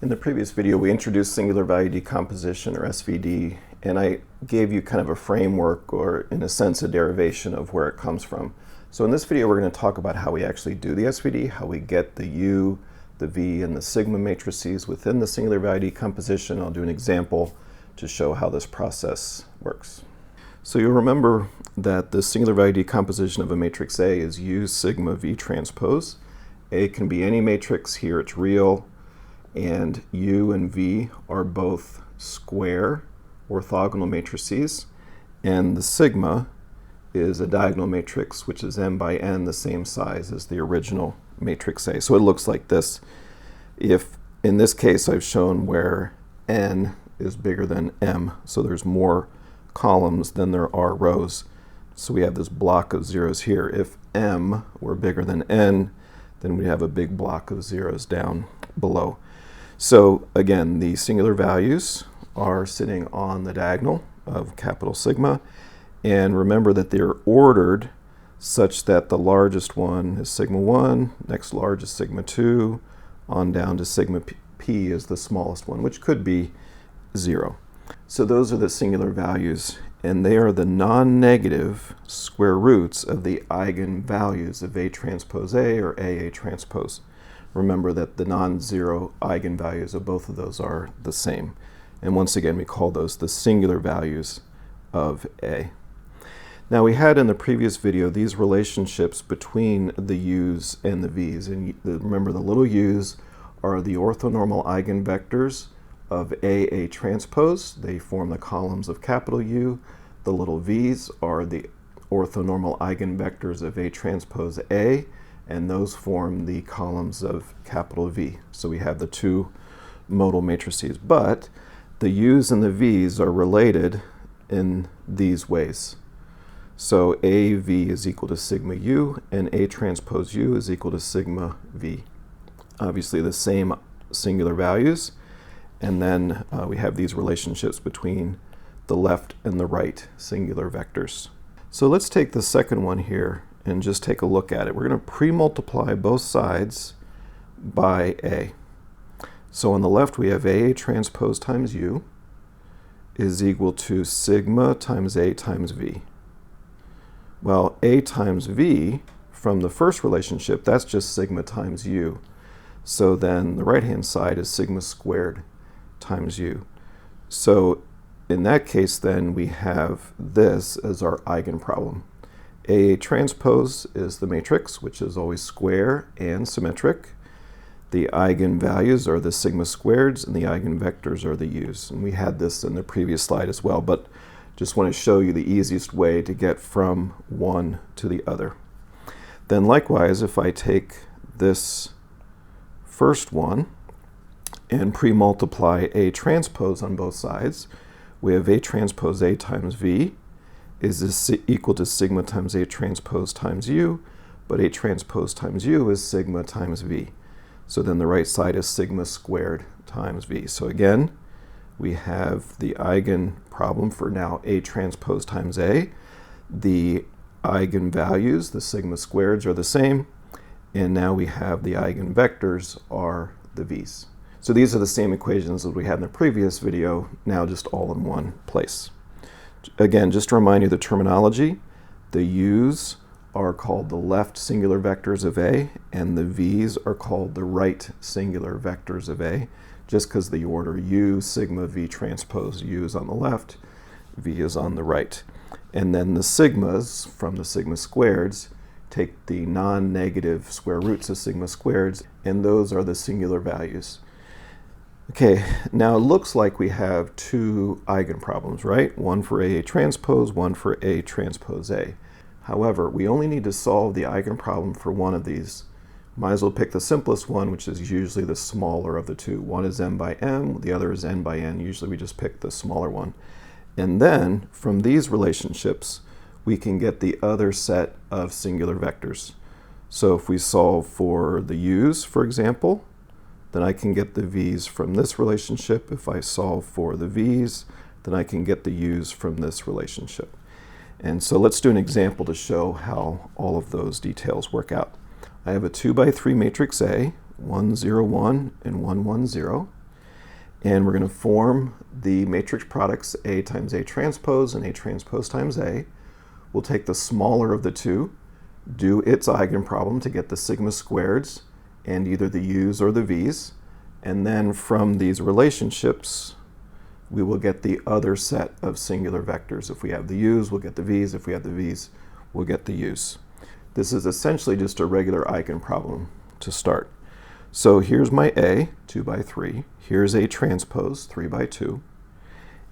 In the previous video, we introduced singular value decomposition, or SVD, and I gave you kind of a framework, or in a sense, a derivation of where it comes from. So in this video, we're going to talk about how we actually do the SVD, how we get the U, the V, and the sigma matrices within the singular value decomposition. I'll do an example to show how this process works. So you'll remember that the singular value decomposition of a matrix A is U sigma V transpose. A can be any matrix. Here it's real. And U and V are both square orthogonal matrices, and the sigma is a diagonal matrix, which is m by n, the same size as the original matrix A. So it looks like this. If in this case I've shown where n is bigger than m, so there's more columns than there are rows. So we have this block of zeros here. If m were bigger than n, then we have a big block of zeros down below. So again, the singular values are sitting on the diagonal of capital sigma, and remember that they're ordered such that the largest one is sigma 1, next largest sigma 2, on down to sigma p is the smallest one, which could be 0. So those are the singular values, and they are the non-negative square roots of the eigenvalues of A transpose A or AA transpose. Remember that the non-zero eigenvalues of both of those are the same. And once again, we call those the singular values of A. Now, we had in the previous video these relationships between the U's and the V's. And remember, the little U's are the orthonormal eigenvectors of AA transpose. They form the columns of capital U. The little V's are the orthonormal eigenvectors of A transpose A, and those form the columns of capital V. So we have the two modal matrices. But the U's and the V's are related in these ways. So AV is equal to sigma U, and A transpose U is equal to sigma V. Obviously the same singular values. And then we have these relationships between the left and the right singular vectors. So let's take the second one here and just take a look at it. We're going to pre-multiply both sides by A. So on the left we have AA transpose times U is equal to sigma times A times V. Well, A times V from the first relationship, that's just sigma times U. So then the right-hand side is sigma squared times U. So in that case, then we have this as our eigenproblem. AA transpose is the matrix, which is always square and symmetric. The eigenvalues are the sigma squareds, and the eigenvectors are the U's. And we had this in the previous slide as well, but just want to show you the easiest way to get from one to the other. Then likewise, if I take this first one and pre-multiply A transpose on both sides, we have A transpose A times V is this equal to sigma times A transpose times U, but A transpose times U is sigma times V. So then the right side is sigma squared times V. So again, we have the eigenproblem for now A transpose times A. The eigenvalues, the sigma squareds, are the same, and now we have the eigenvectors are the V's. So these are the same equations as we had in the previous video, now just all in one place. Again, just to remind you the terminology, the U's are called the left singular vectors of A, and the V's are called the right singular vectors of A, just because the order U, sigma, V transpose, U is on the left, V is on the right. And then the sigmas from the sigma squareds take the non-negative square roots of sigma squareds, and those are the singular values. Okay, now it looks like we have two eigenproblems, right? One for AA transpose, one for A transpose A. However, we only need to solve the eigenproblem for one of these. Might as well pick the simplest one, which is usually the smaller of the two. One is m by m, the other is n by n. Usually we just pick the smaller one. And then from these relationships, we can get the other set of singular vectors. So if we solve for the U's, for example, then I can get the V's from this relationship. If I solve for the V's, then I can get the U's from this relationship. And so let's do an example to show how all of those details work out. I have a 2 by 3 matrix A, 1, 0, 1, and 1, 1, 0. And we're going to form the matrix products A times A transpose and A transpose times A. We'll take the smaller of the two, do its eigenproblem to get the sigma squareds and either the u's or the v's, and then from these relationships we will get the other set of singular vectors. If we have the u's, we'll get the v's. If we have the v's, we'll get the u's. This is essentially just a regular eigenproblem to start. So here's my A, 2 by 3. Here's A transpose, 3 by 2.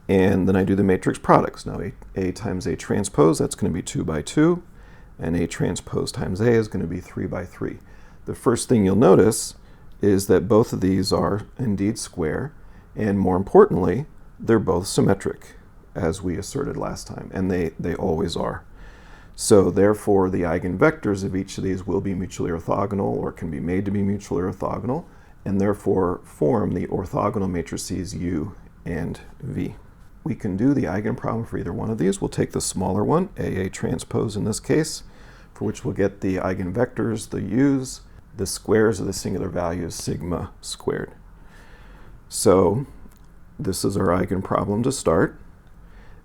And then I do the matrix products. Now A times A transpose, that's going to be 2 by 2. And A transpose times A is going to be 3 by 3. The first thing you'll notice is that both of these are indeed square. And more importantly, they're both symmetric, as we asserted last time. And they always are. So therefore, the eigenvectors of each of these will be mutually orthogonal or can be made to be mutually orthogonal, and therefore form the orthogonal matrices U and V. We can do the eigenproblem for either one of these. We'll take the smaller one, AA transpose in this case, for which we'll get the eigenvectors, the U's, the squares of the singular values, sigma squared. So this is our eigenproblem to start.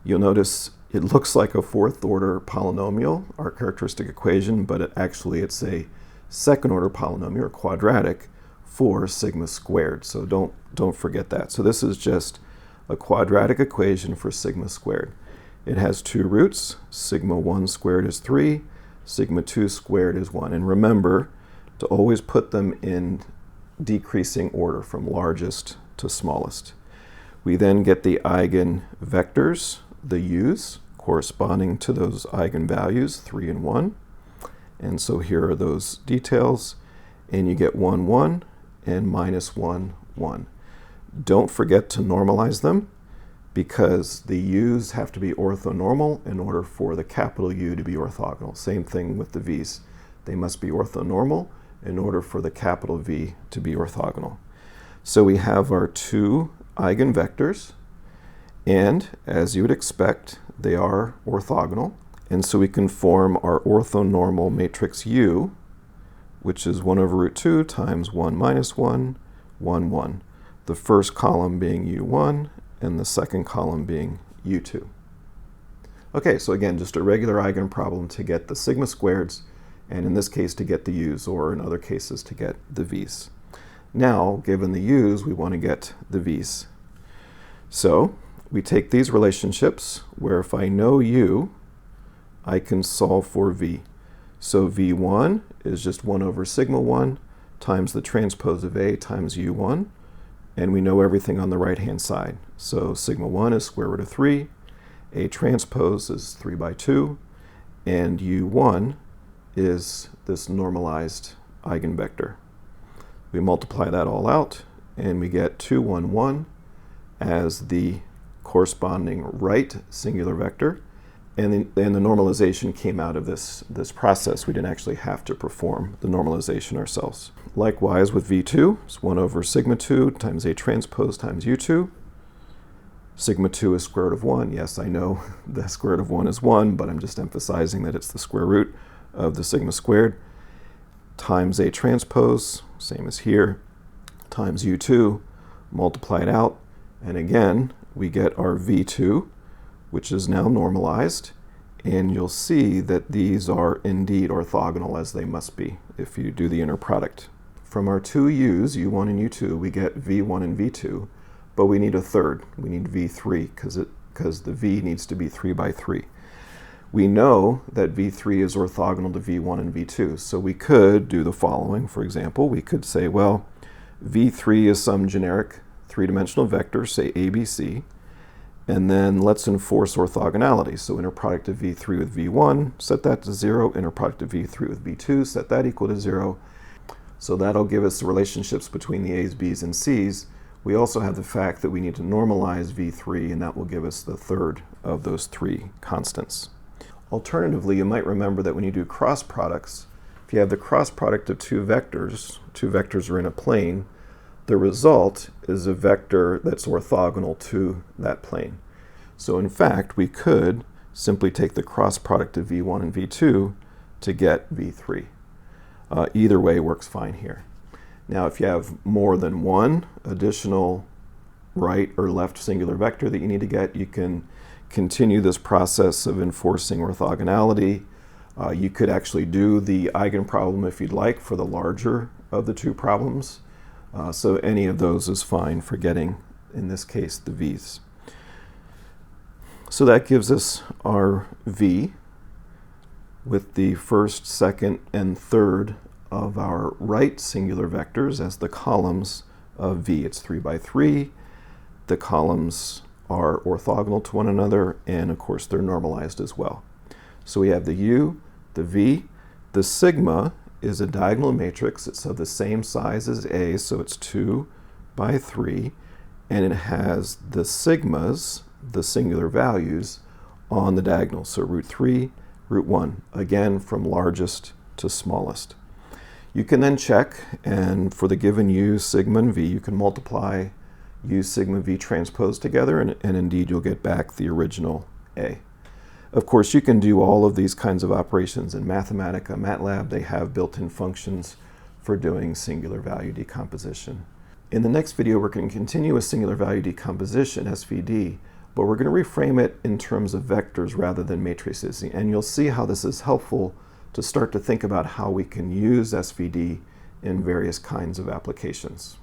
You'll notice it looks like a fourth order polynomial, our characteristic equation, but it's a second order polynomial, or quadratic, for sigma squared. So don't forget that. So this is just a quadratic equation for sigma squared. It has two roots. Sigma 1 squared is 3, sigma 2 squared is 1. And remember to always put them in decreasing order from largest to smallest. We then get the eigenvectors, the u's, corresponding to those eigenvalues, 3 and 1. And so here are those details. And you get 1, 1, and minus 1, 1. Don't forget to normalize them, because the u's have to be orthonormal in order for the capital U to be orthogonal. Same thing with the v's. They must be orthonormal in order for the capital V to be orthogonal. So we have our two eigenvectors, and as you would expect, they are orthogonal. And so we can form our orthonormal matrix U, which is 1 over root 2 times 1 minus 1, 1, 1. The first column being U1 and the second column being U2. Okay, so again, just a regular eigenproblem to get the sigma squareds, and in this case to get the u's, or in other cases to get the v's. Now, given the u's, we want to get the v's. So we take these relationships where if I know u, I can solve for v. So v1 is just 1 over sigma 1 times the transpose of a times u1, and we know everything on the right-hand side. So sigma 1 is square root of 3, a transpose is 3 by 2, and u1 is this normalized eigenvector. We multiply that all out, and we get 2, 1, 1 as the corresponding right singular vector, and the normalization came out of this process. We didn't actually have to perform the normalization ourselves. Likewise with v2, it's 1 over sigma 2 times a transpose times u2. Sigma 2 is square root of 1. Yes, I know the square root of 1 is 1, but I'm just emphasizing that it's the square root of the sigma squared, times a transpose, same as here, times u2, multiply it out, and again, we get our v2, which is now normalized, and you'll see that these are indeed orthogonal, as they must be if you do the inner product. From our two u's, u1 and u2, we get v1 and v2, but we need a third. We need v3, because the v needs to be 3 by 3. We know that v3 is orthogonal to v1 and v2, so we could do the following. For example, we could say, well, v3 is some generic three-dimensional vector, say ABC, and then let's enforce orthogonality. So inner product of v3 with v1, set that to 0. Inner product of v3 with v2, set that equal to 0. So that'll give us the relationships between the a's, b's, and c's. We also have the fact that we need to normalize v3, and that will give us the third of those three constants. Alternatively, you might remember that when you do cross products, if you have the cross product of two vectors are in a plane, the result is a vector that's orthogonal to that plane. So in fact, we could simply take the cross product of v1 and v2 to get v3. Either way works fine here. Now, if you have more than one additional right or left singular vector that you need to get. You can continue this process of enforcing orthogonality. You could actually do the eigenproblem if you'd like for the larger of the two problems. So any of those is fine for getting, in this case, the v's. So that gives us our v with the first, second, and third of our right singular vectors as the columns of v. It's 3 by 3. The columns are orthogonal to one another, and of course they're normalized as well. So we have the u, the v. The sigma is a diagonal matrix. It's of the same size as A, so it's 2 by 3, and it has the sigmas, the singular values, on the diagonal. So root 3, root 1, again from largest to smallest. You can then check, and for the given u, sigma, and v, you can multiply u, sigma, v transpose together, and indeed you'll get back the original A. Of course, you can do all of these kinds of operations in Mathematica, MATLAB. They have built-in functions for doing singular value decomposition. In the next video, we're going to continue with singular value decomposition, SVD, but we're going to reframe it in terms of vectors rather than matrices. And you'll see how this is helpful to start to think about how we can use SVD in various kinds of applications.